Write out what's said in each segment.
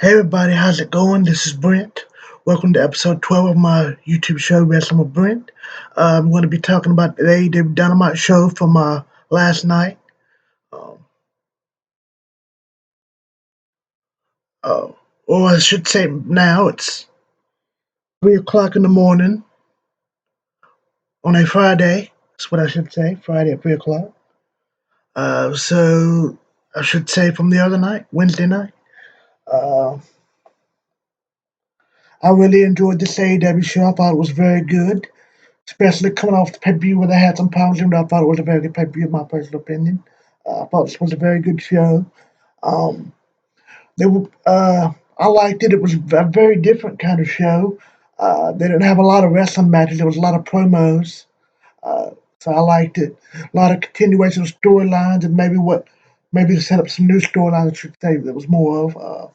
Hey everybody, how's it going? This is Brent. Welcome to episode 12 of my YouTube show, Wrestling with Brent. I'm going to be talking about the AEW Dynamite show from last night. Um, uh, or I should say now, it's 3 o'clock in the morning on a Friday. That's what I should say, Friday at 3 o'clock. So I should say from the other night, Wednesday night. Uh, I really enjoyed this AEW show. I thought it was very good, especially coming off the pay-per-view where they had some problems. Even though I thought it was a very good pay-per-view, in my personal opinion. I thought this was a very good show. Um, they were, I liked it. It was a very different kind of show. They didn't have a lot of wrestling matches. There was a lot of promos. Uh, so I liked it. A lot of continuation of storylines and maybe to set up some new storylines, I should say, that was more of.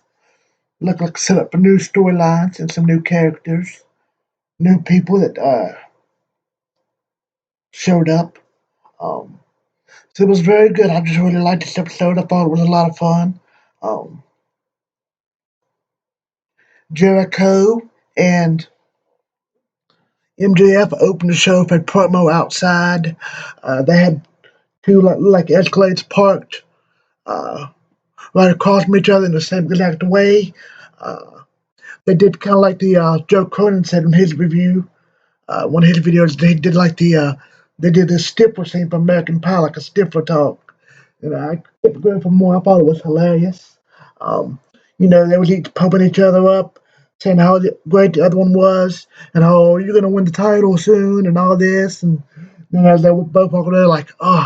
Looked like set up for new storylines and some new characters, new people that showed up. Um, So it was very good. I just really liked this episode. I thought it was a lot of fun. Um, Jericho and MJF opened the show for a promo outside. They had two like Escalades parked uh, right across from each other in the same exact way. Uh, they did kind of like the Joe Cronin said in his review. One of his videos, they did like they did the Stifler scene from American Pie, like a Stifler talk. And I kept going for more. I thought it was hilarious. Um, they was each pumping each other up, saying how great the other one was, and how you're gonna win the title soon, and all this. And then as they were both walking there, like, oh,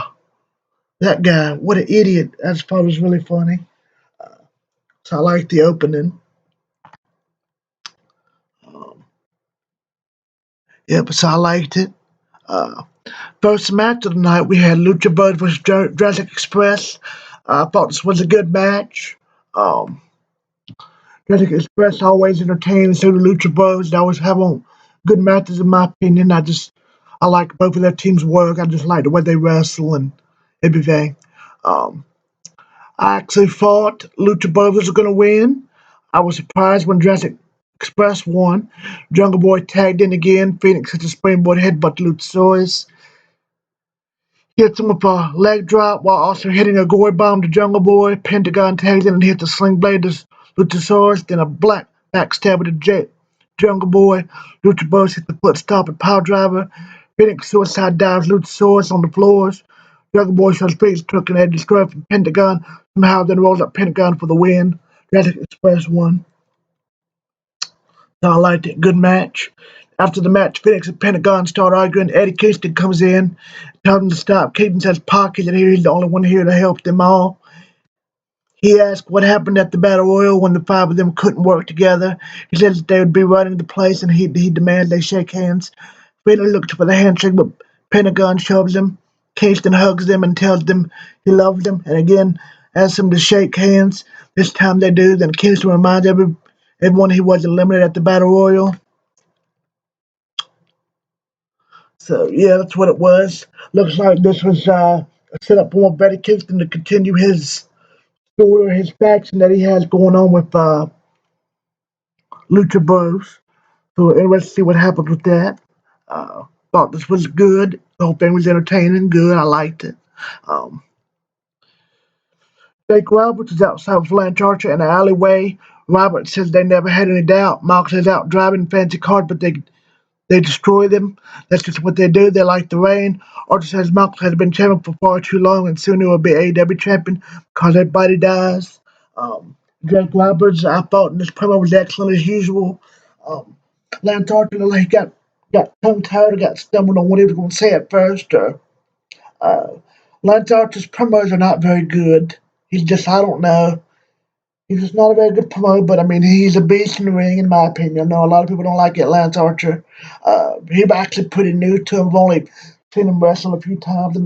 that guy, what an idiot. I just thought it was really funny. So I liked the opening. Um, but so I liked it. Uh, First match of the night, we had Lucha Bros vs. Jurassic Express. I thought this was a good match. Um, Jurassic Express always entertaining, so the Lucha Bros. They always have on good matches, in my opinion. I like both of their teams' work. I just like the way they wrestle and everything. Um, I actually thought Lucha Bros was going to win. I was surprised when Jurassic Express won. Jungle Boy tagged in again. Phoenix hit the springboard headbutt to Luchasaurus. Hits him with a leg drop while also hitting a gory bomb to Jungle Boy. Pentagon tags in and hits the sling blade to Luchasaurus. Then a black backstab with the Jungle Boy. Luchasaurus hits the foot stop and power driver. Phoenix suicide dives Luchasaurus on the floors. Jungle Boy shows Phoenix took an edge destroyed from Pentagon. Somehow then rolls up Pentagon for the win. Jurassic Express won. So I liked it. Good match. After the match, Phoenix and Pentagon start arguing. Eddie Kingston comes in, tells them to stop. Kingston says Pocket and he's the only one here to help them all. He asks what happened at the Battle Royal when the five of them couldn't work together. He says that they would be running the place and he demands they shake hands. Phoenix looks for the handshake, but Pentagon shoves him. Kingston hugs them and tells them he loves them, and again asks them to shake hands. This time they do. Then Kingston reminds everyone he was eliminated at the Battle Royal. So yeah, that's what it was. Looks like this was a setup for Betty Kingston to continue his story or his faction that he has going on with Lucha Bros. So interested to see what happens with that. Thought this was good. The whole thing was entertaining, good. I liked it. Um, Jake Roberts is outside with Lance Archer in an alleyway. Robert says they never had any doubt. Mox is out driving fancy cars, but they destroy them. That's just what they do. They like the rain. Archer says Mox has been champion for far too long, and soon he will be AEW champion because everybody dies. Jake Roberts, I thought this promo was excellent as usual. Um, Lance Archer, like he got tongue tied or got stumbled on what he was going to say at first. Uh, Lance Archer's promos are not very good. He's just, I don't know. He's just not a very good promoter, but I mean, he's a beast in the ring, in my opinion. I know a lot of people don't like it, Lance Archer. He's actually pretty new to him. I've only seen him wrestle a few times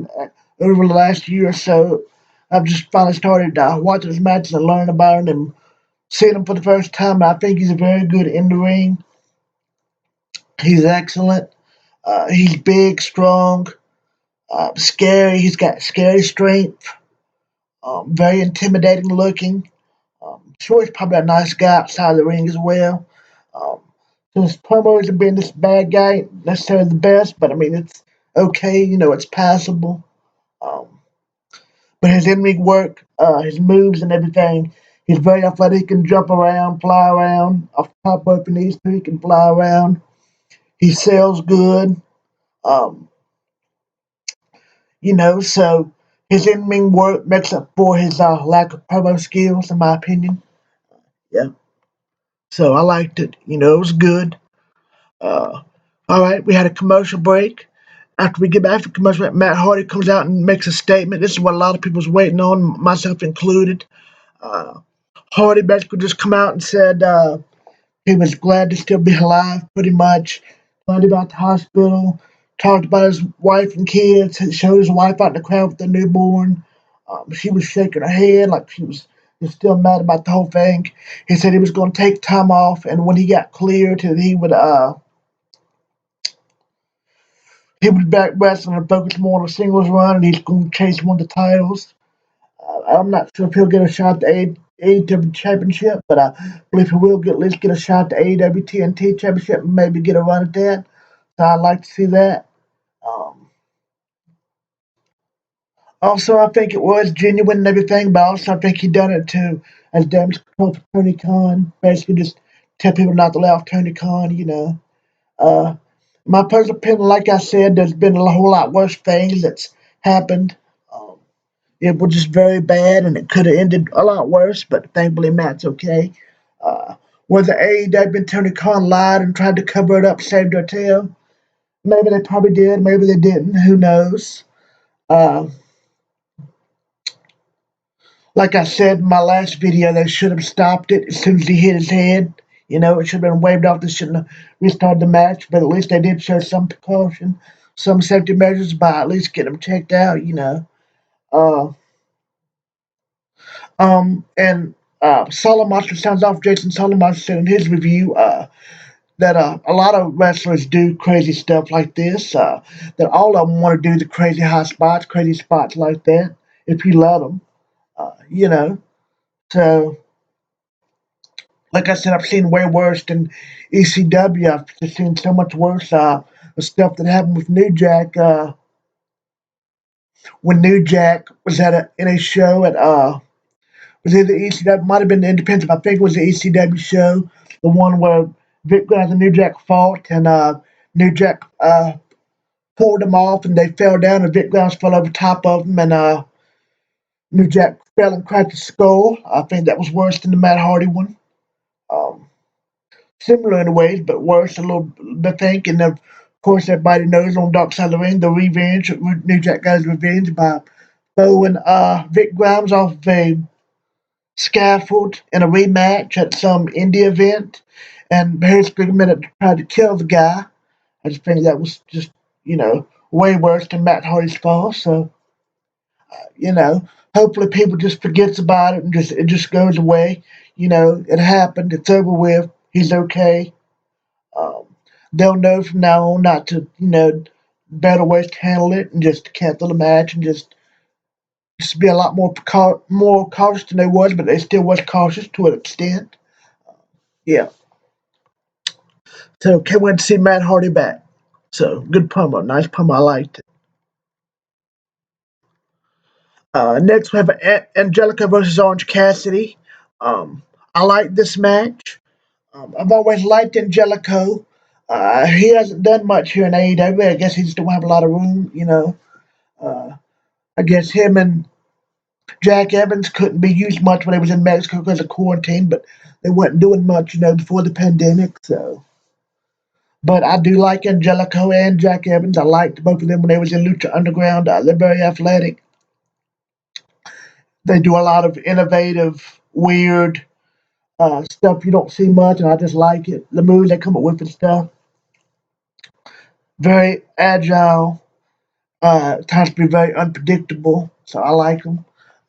over the last year or so. I've just finally started watching his matches and learning about him and seeing him for the first time. I think he's very good in the ring. He's excellent. He's big, strong, scary. He's got scary strength. Very intimidating looking. sure he's probably a nice guy outside the ring as well. Um, so his promos have been this bad guy, not necessarily the best, but I mean it's okay. It's passable. Um, but his in-ring work, his moves and everything, he's very athletic. He can jump around, fly around off the top rope. If he needs to, he can fly around. He sells good. Um, so his in-ring work makes up for his lack of promo skills, in my opinion. Yeah. So I liked it. It was good. Uh, all right, we had a commercial break. After we get back from commercial break, Matt Hardy comes out and makes a statement. This is what a lot of people was waiting on, myself included. Uh, Hardy basically just come out and said he was glad to still be alive, pretty much. Glad about the hospital. Talked about his wife and kids. Showed his wife out in the crowd with the newborn. She was shaking her head like she was just still mad about the whole thing. He said he was going to take time off, and when he got cleared, he would be back wrestling and focus more on the singles run, and he's going to chase one of the titles. I'm not sure if he'll get a shot at the AEW Championship, but I believe he will at least get a shot at the AEW TNT Championship and maybe get a run at that. So I'd like to see that. Um, Also, I think it was genuine and everything, but also I think he done it to as damage control for Tony Khan. Basically, just tell people not to laugh Tony Khan. Uh, my personal opinion, like I said, there's been a whole lot worse things that's happened. Um, It was just very bad, and it could have ended a lot worse, but thankfully Matt's okay. Uh, Whether AEW and Tony Khan lied and tried to cover it up, saved their tail, maybe they probably did, maybe they didn't, who knows. Uh, like I said in my last video, they should have stopped it as soon as he hit his head. It should have been waved off. They shouldn't have restarted the match, but at least they did show some precaution, some safety measures by at least getting him checked out. Uh, and Solomon sounds off. Jason Solomon said in his review that a lot of wrestlers do crazy stuff like this. That all of them want to do the crazy high spots, crazy spots like that if you let them. You know. So, like I said, I've seen way worse than ECW. I've just seen so much worse. The stuff that happened with New Jack when New Jack was in a show at was either ECW, might have been the Independent. I think it was the ECW show, the one where Vic Grimes and New Jack fought, and New Jack pulled them off, and they fell down, and Vic Grimes fell over top of them, and New Jack fell and cracked his skull. I think that was worse than the Matt Hardy one. Um, Similar in ways, but worse a little. I think, and of course, everybody knows on Dark Side of the Ring, the revenge. New Jack got his revenge by throwing Vic Grimes off a scaffold in a rematch at some indie event, and Harris Bigman tried to kill the guy. I just think that was just, way worse than Matt Hardy's fall. So, you know, hopefully people just forgets about it and it just goes away. It happened. It's over with. He's okay. Um, they'll know from now on not to, better ways to handle it and just to cancel the match and just be a lot more cautious than they was, but they still was cautious to an extent. Yeah. So can't wait to see Matt Hardy back. So good promo, nice promo. I liked it. Next we have Angelica versus Orange Cassidy. I like this match. I've always liked Angelico. He hasn't done much here in AEW. I guess he just don't have a lot of room. Uh, I guess him and Jack Evans couldn't be used much when they was in Mexico because of quarantine, but they weren't doing much, before the pandemic. So, but I do like Angelico and Jack Evans. I liked both of them when they was in Lucha Underground. They're very athletic. They do a lot of innovative, weird stuff you don't see much, and I just like it. The moves they come up with and stuff. Very agile. Times to be very unpredictable, so I like them.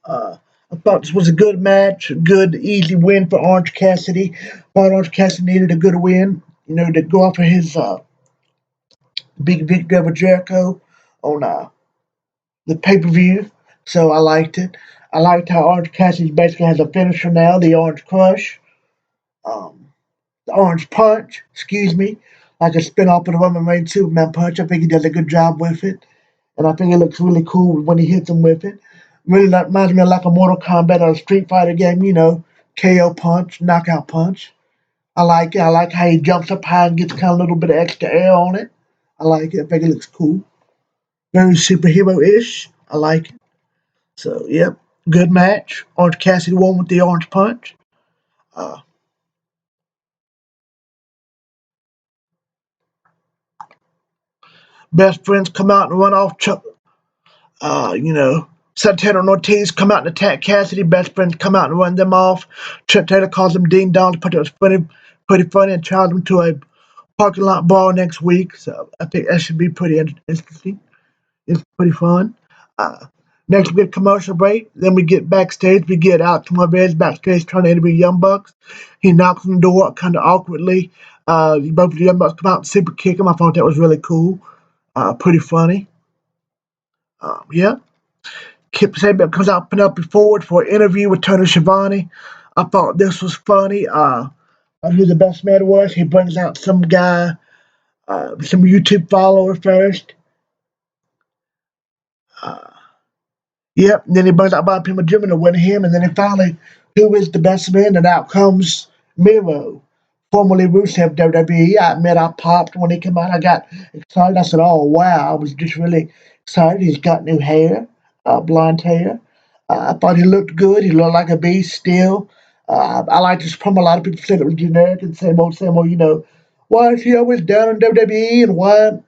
Uh, I thought this was a good match, a good, easy win for Orange Cassidy. Thought Orange Cassidy needed a good win, to go off of his big victory over Jericho on the pay per view. So I liked it. I liked how Orange Cassidy basically has a finisher now, the Orange Crush, um, the Orange Punch, excuse me, like a spin off of the Roman Reigns Superman Punch. I think he does a good job with it, and I think it looks really cool when he hits him with it. Really reminds me of like a Mortal Kombat or a Street Fighter game, KO punch, knockout punch. I like it. I like how he jumps up high and gets kind of a little bit of extra air on it. I like it. I think it looks cool. Very superhero-ish. I like it. So, yep. Good match. Orange Cassidy won with the orange punch. Uh, Best friends come out and run off Santana and Ortiz come out and attack Cassidy. Best friends come out and run them off. Chuck Taylor calls them Dean Dongs, but it was pretty funny, and challenged them to a parking lot brawl next week. So I think that should be pretty interesting. It's pretty fun. Uh, Next we get commercial break. Then we get backstage. We get Alex Marvez backstage trying to interview Young Bucks. He knocks on the door kind of awkwardly. Both of the Young Bucks come out and super kick him. I thought that was really cool. Pretty funny. Yeah. Kip Sabian comes out Penelope Ford for an interview with Tony Schiavone. I thought this was funny. Who the best man was. He brings out some guy, some YouTube follower first. Uh, Yep. And then he brings out Bob Pima Jr. to win him, and then he finally, who is the best man? And out comes Miro, formerly Rusev WWE. I admit I popped when he came out. I got excited. I said, "Oh wow!" I was just really excited. He's got new hair, blonde hair. I thought he looked good. He looked like a beast still. I like this promo. A lot of people said it was generic and same old, same old. Why is he always down in WWE and why?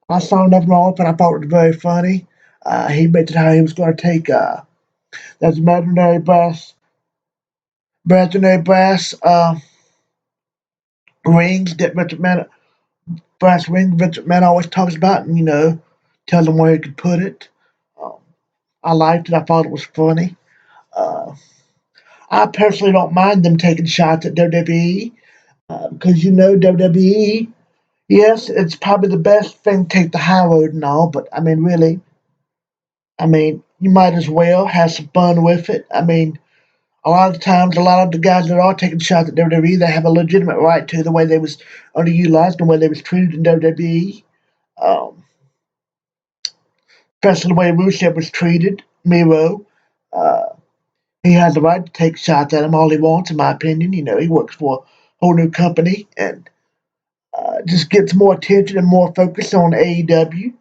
I saw nothing wrong with it. I thought it was very funny. He mentioned how he was going to take that's imaginary brass rings that brass rings Richard Man always talks about, and tell him where he could put it. Um, I liked it. I thought it was funny. Uh, I personally don't mind them taking shots at WWE because WWE. Yes, it's probably the best thing to take the high road and all, but I mean, really, you might as well have some fun with it. A lot of the times, a lot of the guys that are taking shots at WWE, they have a legitimate right to the way they was underutilized and the way they was treated in WWE. Um, Especially the way Rusev was treated, Miro. Uh, he has the right to take shots at him all he wants, in my opinion. He works for a whole new company and just gets more attention and more focus on AEW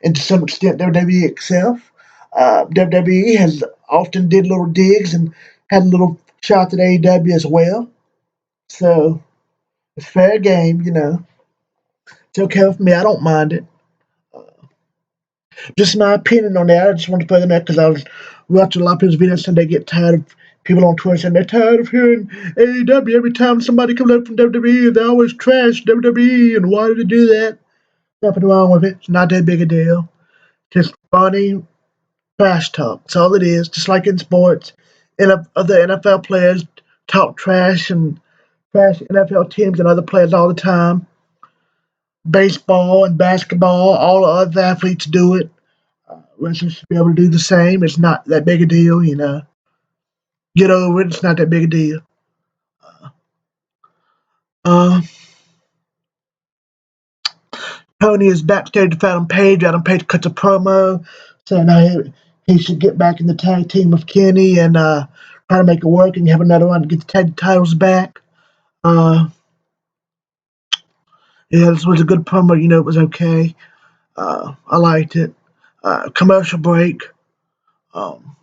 and to some extent WWE itself. WWE has often did little digs and had little shots at AEW as well. So it's fair game. It's okay with me. I don't mind it. Just my opinion on that. I just want to put in that because I was watching a lot of people's videos and they get tired of people on Twitter saying they're tired of hearing AEW every time somebody comes up from WWE. They always trash WWE and why do they do that? Nothing wrong with it. It's not that big a deal. Just funny trash talk. That's all it is. Just like in sports, other NFL players talk trash and trash NFL teams and other players all the time. Baseball and basketball, all the other athletes do it. Wrestlers should be able to do the same. It's not that big a deal. Get over it. It's not that big a deal. Uh, Tony is backstage with Adam Page. Adam Page cuts a promo saying he should get back in the tag team with Kenny and try to make it work and have another run to get the tag titles back. Uh, yeah, this was a good promo. It was okay. I liked it. Commercial break. Um,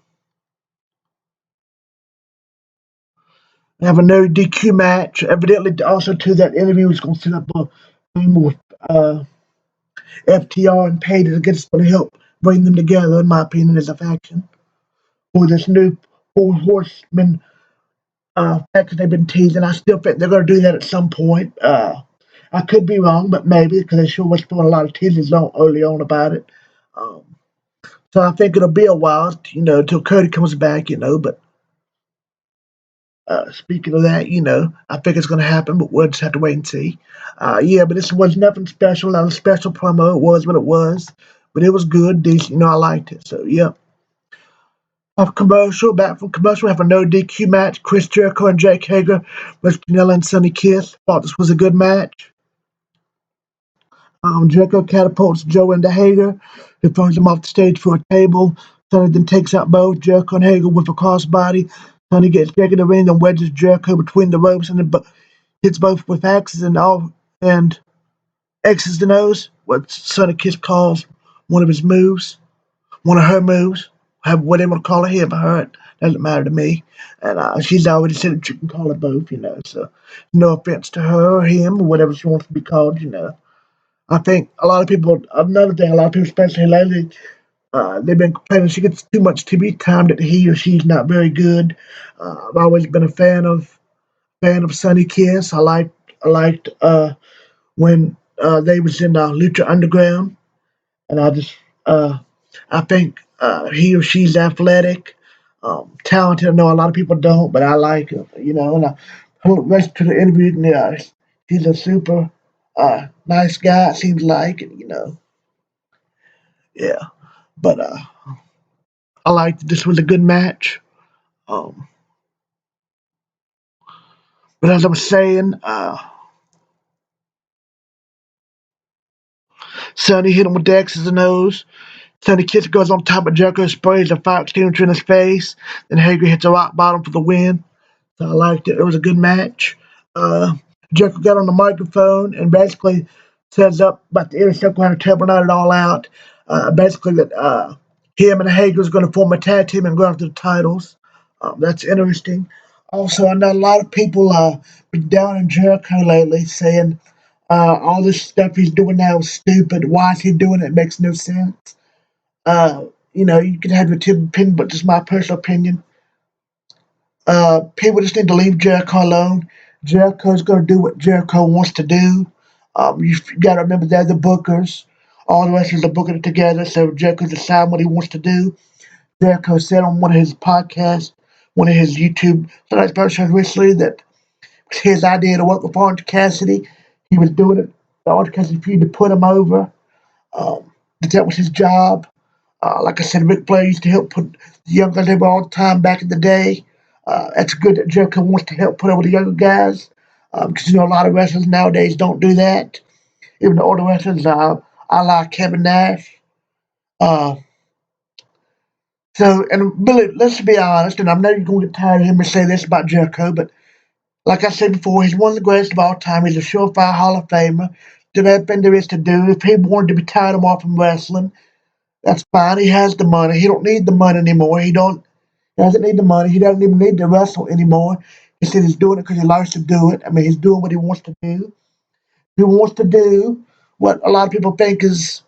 have a no DQ match. Evidently, also too, that interview was going to set up a thing with FTR and Page. I guess it's going to help bring them together, in my opinion, as a faction for this new Four Horsemen faction they've been teasing. I still think they're going to do that at some point. I could be wrong, but maybe because they sure was throwing a lot of teasers on early on about it. Um, so I think it'll be a while, till Cody comes back. But speaking of that, I think it's going to happen, but we'll just have to wait and see. Yeah, but this was nothing special, not a special promo. It was what it was, but it was good, decent. I liked it. So, yeah. Off commercial, back from commercial, we have a no DQ match. Chris Jericho and Jake Hager versus Janela and Sonny Kiss. Thought this was a good match. Jericho catapults Joe into Hager, who throws him off the stage for a table. Sonny then takes out both Jericho and Hager with a crossbody. Sonny gets Jake in the ring and wedges Jericho between the ropes and then hits both with axes and X's and O's, what Sonny Kiss calls one of his moves, one of her moves. Have what they want to call it, him or her. It doesn't matter to me. And she's already said that you can call it both, So no offense to her or him or whatever she wants to be called. I think a lot of people, another thing, a lot of people, especially lately, they've been complaining she gets too much TV time that he or she's not very good. I've always been a fan of Sonny Kiss. I liked when they was in Lucha Underground, and I think he or she's athletic, talented. I know a lot of people don't, but I like him. And I listened to the interview, and he's a super nice guy. It seems like, yeah. But I liked this was a good match. Um, but as I was saying, Sonny hit him with the X's and O's. Sonny Kiss goes on top of Jericho, sprays a fire extinguisher in his face. Then Hager hits a rock bottom for the win. So I liked it. It was a good match. Uh, Jericho got on the microphone and basically says up about the inner circle and Temple not it all out. Basically that him and Hager is going to form a tag team and go after the titles. That's interesting. Also, I know a lot of people been down in Jericho lately saying all this stuff he's doing now is stupid. Why is he doing it? It makes no sense. You can have your tip opinion, but just my personal opinion. People just need to leave Jericho alone. Jericho's going to do what Jericho wants to do. You got to remember they're the bookers. All the rest of are booking it together, so Jericho decide what he wants to do. Jericho said on one of his podcasts, one of his YouTube shows recently that it was his idea to work with Orange Cassidy. He was doing it. The Orange Cassidy feud to put him over. That was his job. Like I said, Ric Flair used to help put the young guys over all the time back in the day. It's good that Jericho wants to help put over the younger guys because a lot of wrestlers nowadays don't do that. Even the older wrestlers, I like Kevin Nash. Uh, and Billy, let's be honest, and I know you're going to get tired of hearing me say this about Jericho, but like I said before, he's one of the greatest of all time. He's a surefire Hall of Famer. Did everything there is to do. If he wanted to retire him off from wrestling, that's fine. He has the money. He don't need the money anymore. He doesn't need the money. He doesn't even need to wrestle anymore. He said he's doing it because he likes to do it. I mean, he's doing what he wants to do. He wants to do what a lot of people think is,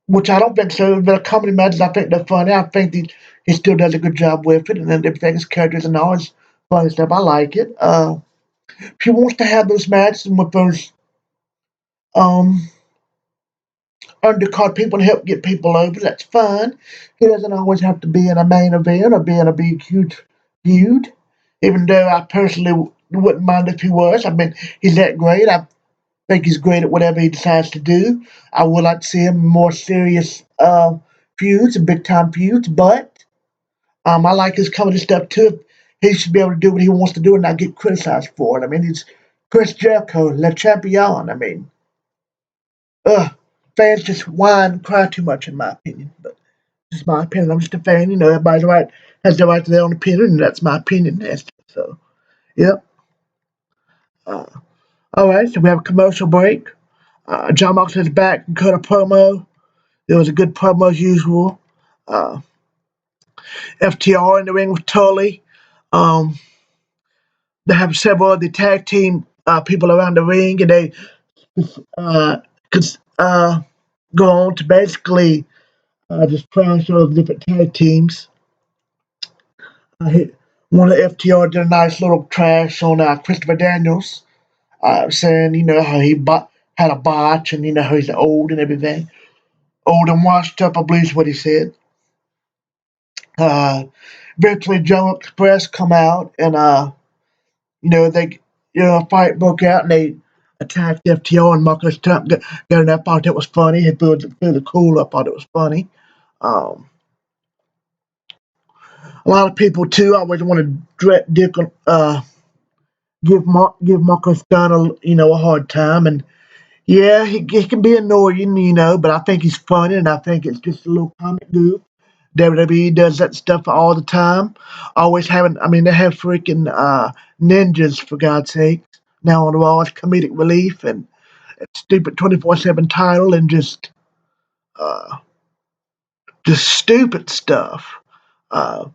which I don't think so. But comedy matches, I think they're funny. I think he still does a good job with it, and then everything, his characters and all his funny stuff. I like it. If he wants to have those matches with those um, undercard people and help get people over, that's fine. He doesn't always have to be in a main event or be in a big, huge feud. Even though I personally wouldn't mind if he was. I mean, he's that great. I think he's great at whatever he decides to do. I would like to see him in more serious feuds and big time feuds, but I like his comedy stuff too. He should be able to do what he wants to do and not get criticized for it. I mean, he's Chris Jericho, Le Champion. I mean, ugh, fans just whine and cry too much, in my opinion. But it's my opinion. I'm just a fan. Everybody's right has the right to their own opinion, and that's my opinion. So, yep. Uh, all right, so we have a commercial break. John Moxley is back and cut a promo. It was a good promo as usual. Uh, FTR in the ring with Tully. Um, they have several of the tag team people around the ring, and they uh, could go on to basically just trash all the different tag teams. One of the FTR did a nice little trash on Christopher Daniels, saying how had a botch and how he's old and everything, old and washed up. I believe is what he said. Uh, Eventually, Jungle Express come out and they a fight broke out and they attacked FTR and Marcus Trump got in that part that was funny. It was really cool. I thought it was funny. Um, A lot of people too always want to give Marco Stunt a hard time, and yeah, he can be annoying, but I think he's funny, and I think it's just a little comic goof. WWE does that stuff all the time. Always having, I mean, they have freaking ninjas for God's sake now on Raw as comedic relief, and stupid 24/7 title, and uh, just stupid stuff. Uh,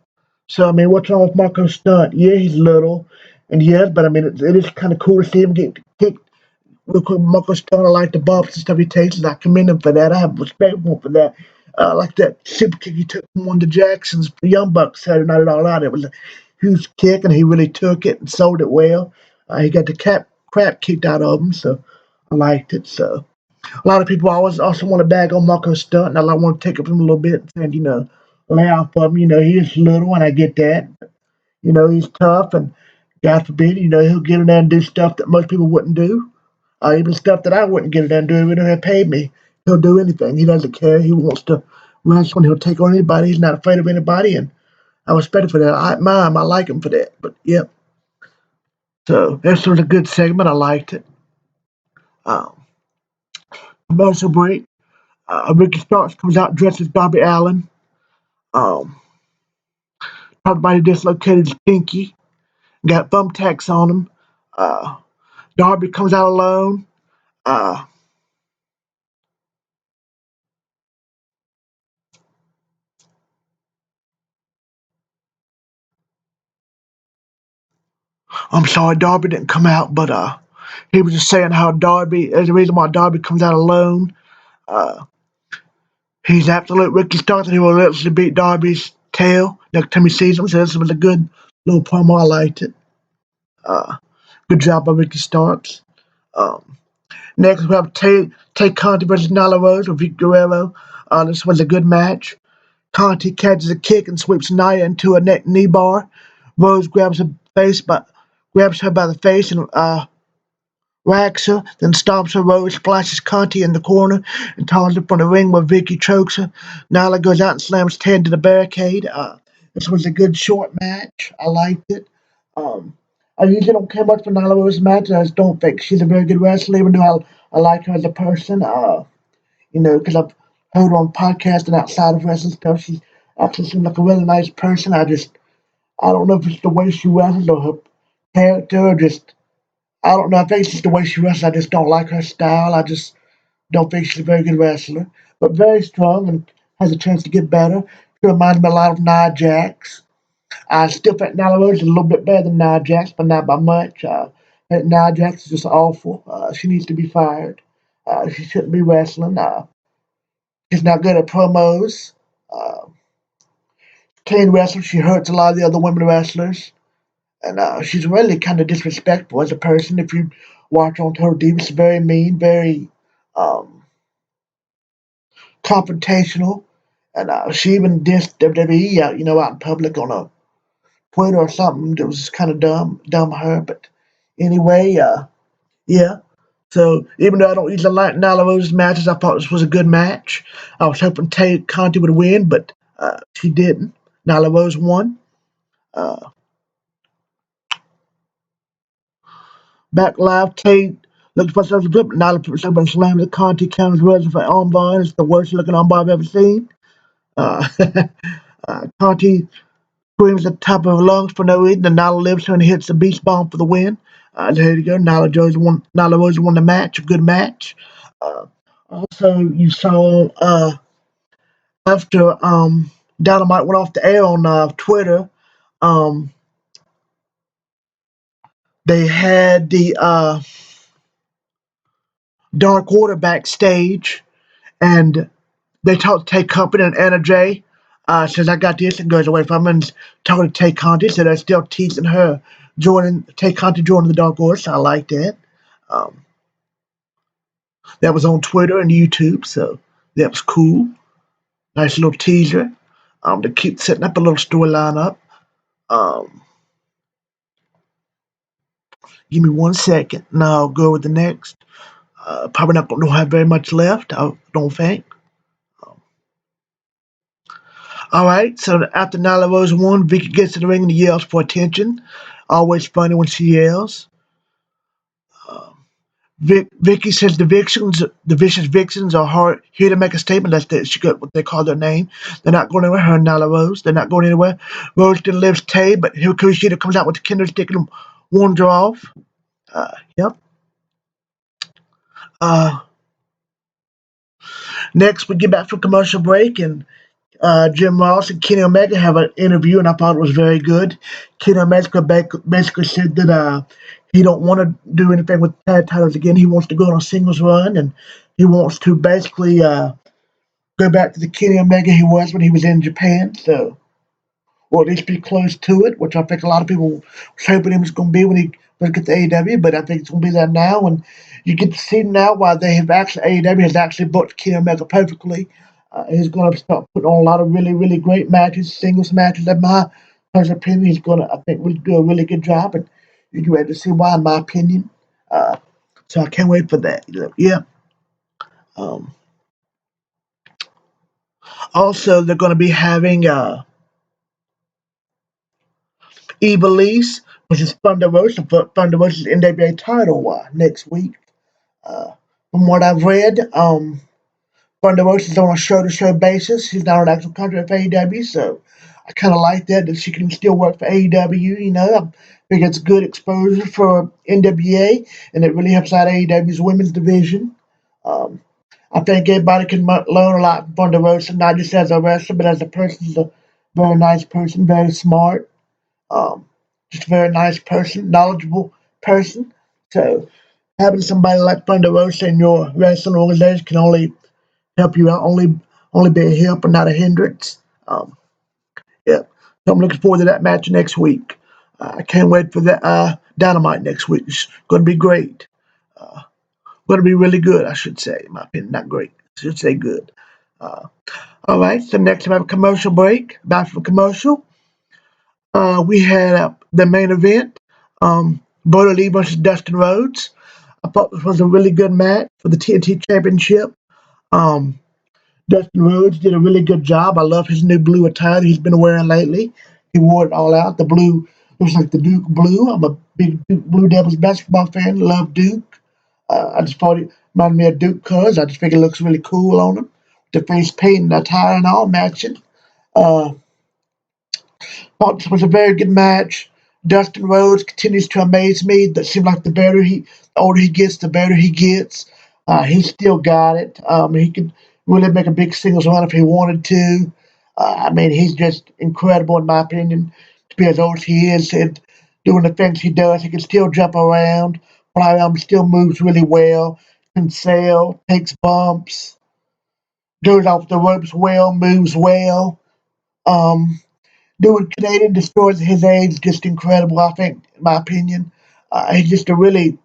so I mean, what's wrong with Marco Stunt? Yeah, he's little, and yes, but I mean, it is kind of cool to see him get kicked. Real quick, Marco Stunt, I like the bumps and stuff he takes, and I commend him for that. I have respect for him for that. Like that super kick he took from one of the Jacksons, the Young Bucks Saturday night at All Out. It was a huge kick, and he really took it and sold it well. He got the crap kicked out of him, so I liked it. So a lot of people always also want to bag on Marco Stunt, and I want to take it from him a little bit and lay off of him. He is little, and I get that. He's tough, and God forbid, he'll get in there and do stuff that most people wouldn't do. Even stuff that I wouldn't get in there and do if he didn't have paid me. He'll do anything. He doesn't care. He wants to wrestle, and he'll take on anybody. He's not afraid of anybody, and I respect him for that. I admire him. I like him for that. But, yeah. So, this was a good segment. I liked it. Um, Commercial break. Ricky Starks comes out dressed as Darby Allin. Um, Talked about he dislocated his pinky. Got thumbtacks on him. Uh, Darby comes out alone. Uh, I'm sorry, Darby didn't come out, but he was just saying how Darby, there's a reason why Darby comes out alone. Uh, he's absolute Ricky Starks, and he will literally beat Darby's tail next time he sees him. So this was a good little promo. I liked it. Uh, Good job by Ricky Starks. Um, Next, we have Tay Conti versus Nyla Rose with Vic Guerrero. This was a good match. Conti catches a kick and sweeps Nia into a neck knee bar. Rose grabs her by the face and whacks her, then stomps her. Rose splashes Conti in the corner and tosses her from the ring where Vicky chokes her. Nyla goes out and slams Ted to the barricade. This was a good short match. I liked it. Um, I usually don't care much for Nyla Rose's matches. I just don't think she's a very good wrestler, even though I like her as a person. Because I've heard her on podcasts and outside of wrestling stuff. She actually seems like a really nice person. I don't know if it's the way she wrestles or her character or just I don't know. I think it's just the way she wrestles. I just don't like her style. I just don't think she's a very good wrestler, but very strong and has a chance to get better. She reminds me a lot of Nia Jax. I still think Nyla Rose is a little bit better than Nia Jax, but not by much. I think Nia Jax is just awful. She needs to be fired. She shouldn't be wrestling. She's not good at promos. Uh, Can't wrestle. She hurts a lot of the other women wrestlers. And she's really kind of disrespectful as a person. If you watch on Total Divas, she's very mean, very um, confrontational. And she even dissed WWE out, out in public on a Twitter or something. That was kind of dumb of her. But anyway, yeah. So even though I don't usually like Nyla Rose's matches, I thought this was a good match. I was hoping Tay Conti would win, but she didn't. Nyla Rose won. Uh, Back live, Tay looks for herself a grip. Nyla puts herself and slams the Conti counters Rose for armbar. It's the worst looking armbar I've ever seen. Uh, Conti screams at the top of her lungs for no reason, and Nyla lifts her and hits the beast bomb for the win. There you go. Nyla Rose won the match. A good match. Uh, Also, you saw after Dynamite went off the air on Twitter, um, they had the Dark Order backstage, and they talked to Tay Company and Anna Jay. Says I got this and goes away from him and talking to Tay Conti. So they're still teasing her Tay Conti joining the Dark Order. So I like that. Um, that was on Twitter and YouTube, so that was cool. Nice little teaser. To keep setting up a little storyline up. Um, Give me 1 second, and I'll go with the next. Probably not going to have very much left, I don't think. Um, All right, so after Nyla Rose won, Vicky gets in the ring and yells for attention. Always funny when she yells. Vicky says the vicious vixens, are hard, here to make a statement. She got what they call their name. They're not going anywhere. Her and Nyla Rose, they're not going anywhere. Rose still lives Tay, but here Kushida comes out with the kendo stick and warns her off. Yep. Uh, Next, we get back from commercial break, and Jim Ross and Kenny Omega have an interview, and I thought it was very good. Kenny Omega basically said that he don't want to do anything with tag titles again. He wants to go on a singles run, and he wants to basically go back to the Kenny Omega he was when he was in Japan. So, or at least be close to it, which I think a lot of people was hoping he was going to be when he was get to AEW, but I think it's going to be there now, and you get to see now why they have actually AEW has actually booked Kenny Omega perfectly. He's going to start putting on a lot of really, really great matches, singles matches. In my personal opinion, he's going to, I think, really do a really good job, and you get ready to see why, in my opinion. Uh, so I can't wait for that. Yeah. Um, Also, they're going to be having Evilise, which is Thunder Rosa, for Thunder Rosa's NWA title next week. Uh, from what I've read, Thunder Rosa is on a show-to-show basis. She's not on actual contract for AEW, so I kind of like that she can still work for AEW. I think it's good exposure for NWA, and it really helps out AEW's women's division. Um, I think everybody can learn a lot from Thunder Rosa, not just as a wrestler, but as a person. She's a very nice person, very smart. Um, just a very nice person, knowledgeable person. So having somebody like Thunder Rosa in your wrestling organization can only help you out, only be a help and not a hindrance. Yeah. So I'm looking forward to that match next week. I can't wait for that Dynamite next week. It's going to be great. Uh, Going to be really good, I should say. In my opinion, not great. I should say good. Uh, all right. So next we have a commercial break. Back from commercial. We had the main event, Brody Lee versus Dustin Rhodes. I thought this was a really good match for the TNT Championship. Um, Dustin Rhodes did a really good job. I love his new blue attire that he's been wearing lately. He wore it all out. The blue looks like the Duke blue. I'm a big Duke Blue Devils basketball fan. Love Duke. I just thought it reminded me of Duke colors. I just think it looks really cool on him. The face paint and attire and all matching. Uh, Thought this was a very good match. Dustin Rhodes continues to amaze me. That seems like the older he gets, the better he gets. He still got it. He could really make a big singles run if he wanted to. I mean, he's just incredible in my opinion to be as old as he is and doing the things he does. He can still jump around, fly around, still moves really well, can sail, takes bumps, goes off the ropes well, moves well. Um, Doing Canadian destroys his age just incredible. I think, in my opinion, he's just a really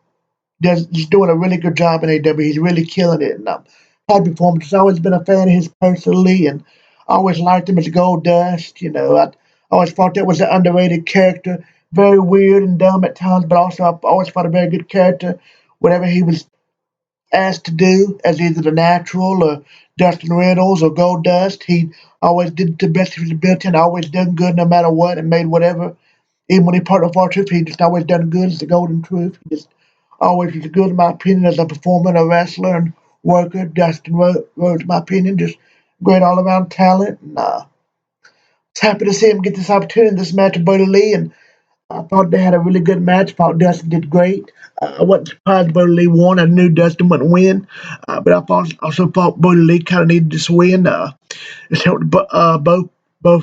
he's doing a really good job in AW. He's really killing it, and high performance. I've always been a fan of his personally, and I always liked him as Gold Dust. I always thought that was an underrated character. Very weird and dumb at times, but also I always thought a very good character. Whatever he was asked to do as either the natural or Dustin Reynolds or Gold Dust. He always did the best of his ability and always done good no matter what and made whatever. Even when he partnered with R-Truth, he just always done good as the Golden Truth. He just always was good in my opinion as a performer, a wrestler, and worker. Dustin Rhodes, in my opinion, just great all around talent. And was happy to see him get this opportunity in this match with Buddy Lee. And I thought they had a really good match. Thought Dustin did great. I wasn't surprised Brody Lee won. I knew Dustin wouldn't win, but also thought Brody Lee kind of needed this win. It helped both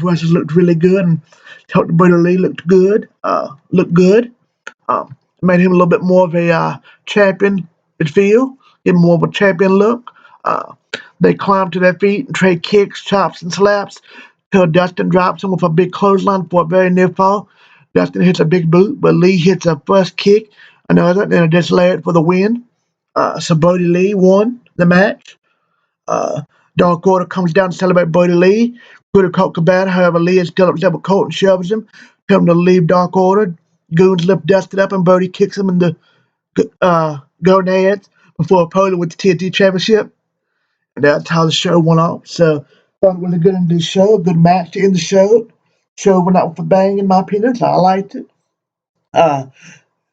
wrestlers looked really good, and it helped Brody Lee looked good. Looked good. Made him a little bit more of a champion. It feel give him more of a champion look. Uh, they climb to their feet and trade kicks, chops, and slaps till Dustin drops him with a big clothesline for a very near fall. Dustin hits a big boot, but Lee hits a first kick, another, then a just layered for the win. So Brody Lee won the match. Uh, Dark Order comes down to celebrate Brody Lee. Critter Colt Cabana, however, Lee is still upset with Colt and shoves him, tells him to leave Dark Order. Goons lift Dustin up and Brody kicks him in the gonads before opposing with the TNT Championship. And that's how the show went off. So Thought it was a good end to the show, a good match to end the show. Show went out with a bang, in my opinion, so I liked it. Uh,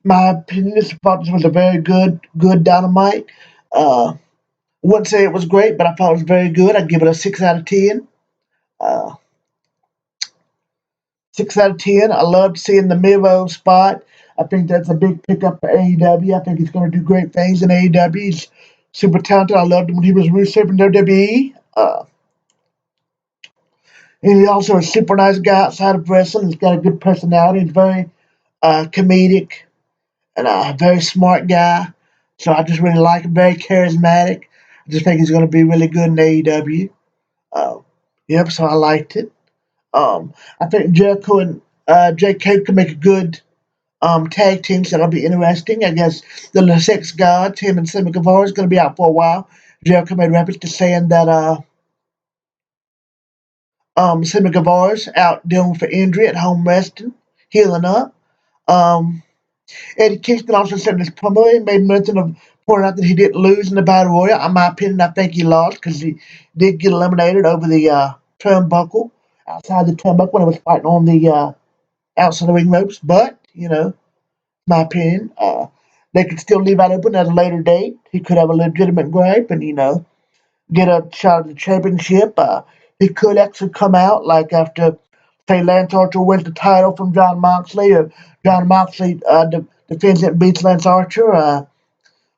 my opinion is thought this was a very good Dynamite. Wouldn't say it was great, but I thought it was very good. I'd give it a 6 out of 10. Uh, 6 out of 10. I loved seeing the Miro spot. I think that's a big pickup for AEW. I think he's going to do great things in AEW. He's super talented. I loved him when he was Rusev in WWE. And he's also a super nice guy outside of wrestling. He's got a good personality. He's very comedic and a very smart guy. So I just really like him. Very charismatic. I just think he's going to be really good in AEW. Uh, yep, so I liked it. I think Jericho and JK can make a good tag team, so that'll be interesting. I guess the Six Gods, him and Sammy Guevara, is going to be out for a while. Jericho made reference to saying that Sammy Guevara's out dealing with an injury at home resting, healing up. Um, Eddie Kingston also said in his promo, he made mention of pointing out that he didn't lose in the Battle Royal. In my opinion, I think he lost because he did get eliminated over the turnbuckle, outside the turnbuckle when he was fighting on the outside the ring ropes. But, my opinion, they could still leave that open at a later date. He could have a legitimate gripe and, get a shot at the championship. He could actually come out like after, say, Lance Archer wins the title from John Moxley, or John Moxley defends it and beats Lance Archer.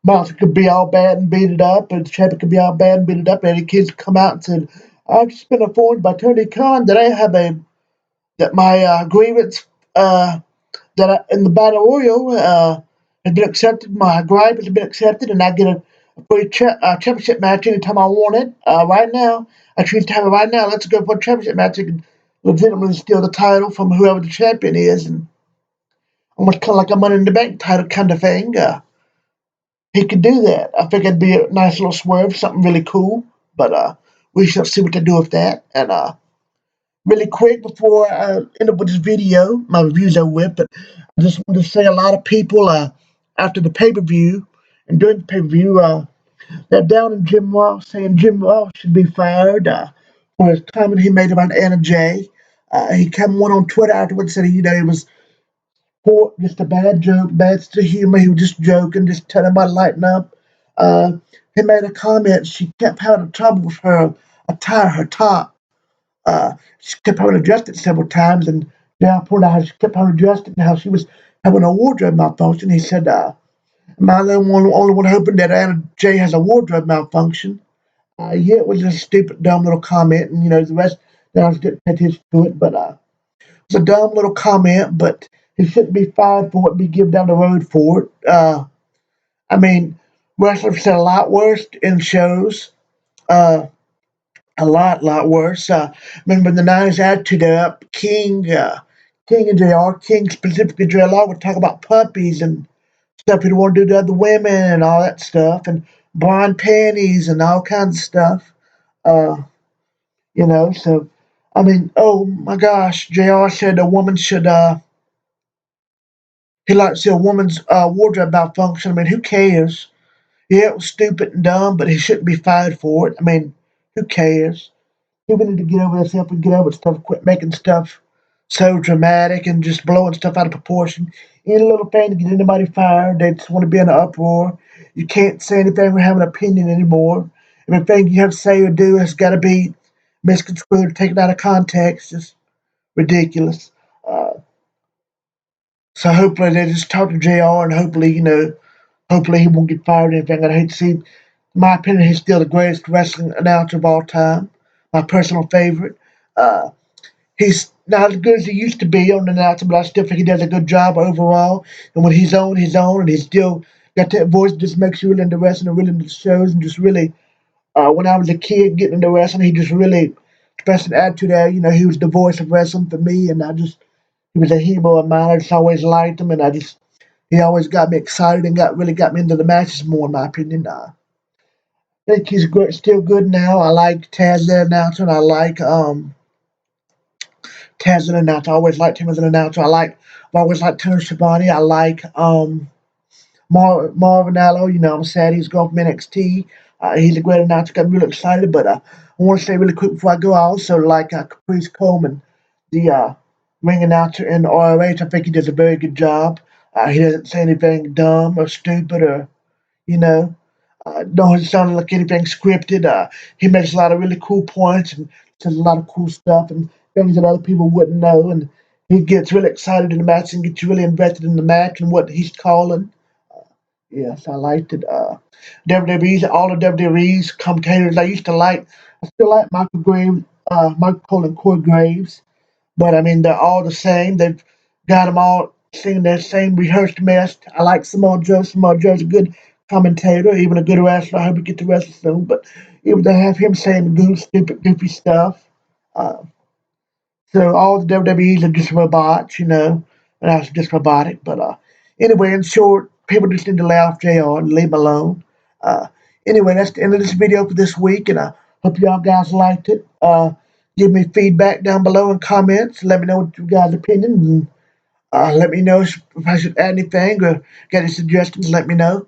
Moxley could be all bad and beat it up, and the champion could be all bad and beat it up. And the kids come out and said, "I've just been informed by Tony Khan that I have that my grievance in the battle royal has been accepted. My gripe has been accepted, and I get a free championship match anytime I want it. Right now, I choose to have it right now. Let's go for a championship match. You can legitimately steal the title from whoever the champion is, and almost kind of like a Money in the Bank title kind of thing. He could do that. I think it'd be a nice little swerve, something really cool. But we shall see what they do with that. And really quick before I end up with this video, my review's over with, but I just want to say a lot of people after the pay per view and during the pay per view, they're down in Jim Ross, saying Jim Ross should be fired for his comment he made about Anna Jay. He came one on Twitter afterwards and said, it was for just a bad joke, bad sense of humor. He was just joking, just telling everybody to lighten up. Uh, he made a comment. She kept having trouble with her attire, her top. She kept having to adjust it several times, and now pointed out how she kept having to adjust it and how she was having a wardrobe malfunction. He said, "Am I the only one hoping that Anna Jay has a wardrobe malfunction?" Yeah, it was just a stupid, dumb little comment, and the rest, I just didn't pay attention to it, but it's a dumb little comment, but he shouldn't be fired for it, be given down the road for it. I mean, wrestlers said a lot worse in shows. Uh, a lot worse. Remember in the '90s Attitude Era, King and JR, King specifically JR would talk about puppies and stuff he'd want to do to other women and all that stuff, and blonde panties and all kinds of stuff. Uh, so I mean, oh my gosh, JR said a woman should he liked to see a woman's wardrobe malfunction. I mean, who cares? Yeah, it was stupid and dumb, but he shouldn't be fired for it. I mean, who cares? People need to get over themselves and get over stuff. Quit making stuff so dramatic and just blowing stuff out of proportion. Any little thing to get anybody fired, they just want to be in an uproar. You can't say anything or have an opinion anymore. Everything you have to say or do has got to be misconstrued, taken out of context. Just ridiculous. Uh, so hopefully they just talk to JR and hopefully, hopefully he won't get fired or anything. I'd hate to see, in my opinion, he's still the greatest wrestling announcer of all time. My personal favorite. Uh, he's not as good as he used to be on the announcer, but I still think he does a good job overall. And when he's on, and he's still got that voice that just makes you really into wrestling and really into the shows. And just really, when I was a kid getting into wrestling, he just really expressed an attitude there. He was the voice of wrestling for me, and he was a hero of mine. I just always liked him, and he always got me excited and really got me into the matches more, in my opinion. I think he's good, still good now. I like Taz as an announcer, and I like Taz as an announcer. I always liked him as an announcer. I've always liked Tony Schiavone. I like Marvin Allo, I'm sad he's gone from NXT. He's a great announcer. I'm really excited, but I want to say really quick before I go, I also like Caprice Coleman, the ring announcer in ROH. I think he does a very good job. He doesn't say anything dumb or stupid or, you know, don't sound like anything scripted. He makes a lot of really cool points and says a lot of cool stuff and things that other people wouldn't know. And he gets really excited in the match and gets really invested in the match and what he's calling. Yes, I liked it. WWE's all the WWE's commentators. I used to like. I still like Michael Cole and Corey Graves, but I mean they're all the same. They've got them all singing their same rehearsed mess. I like Samoa Joe. Samoa Joe's a good commentator, even a good wrestler. I hope he gets to wrestle soon. But even to have him saying stupid, goofy stuff. Uh, so all the WWEs are just robots, and that's just robotic. But anyway, in short, people just need to lay off JR and leave him alone. Uh, anyway, that's the end of this video for this week, and I hope y'all guys liked it. Give me feedback down below in comments. Let me know what you guys' opinion, and let me know if I should add anything or get any suggestions. Let me know.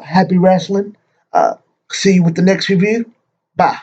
Happy wrestling. Uh, See you with the next review. Bye.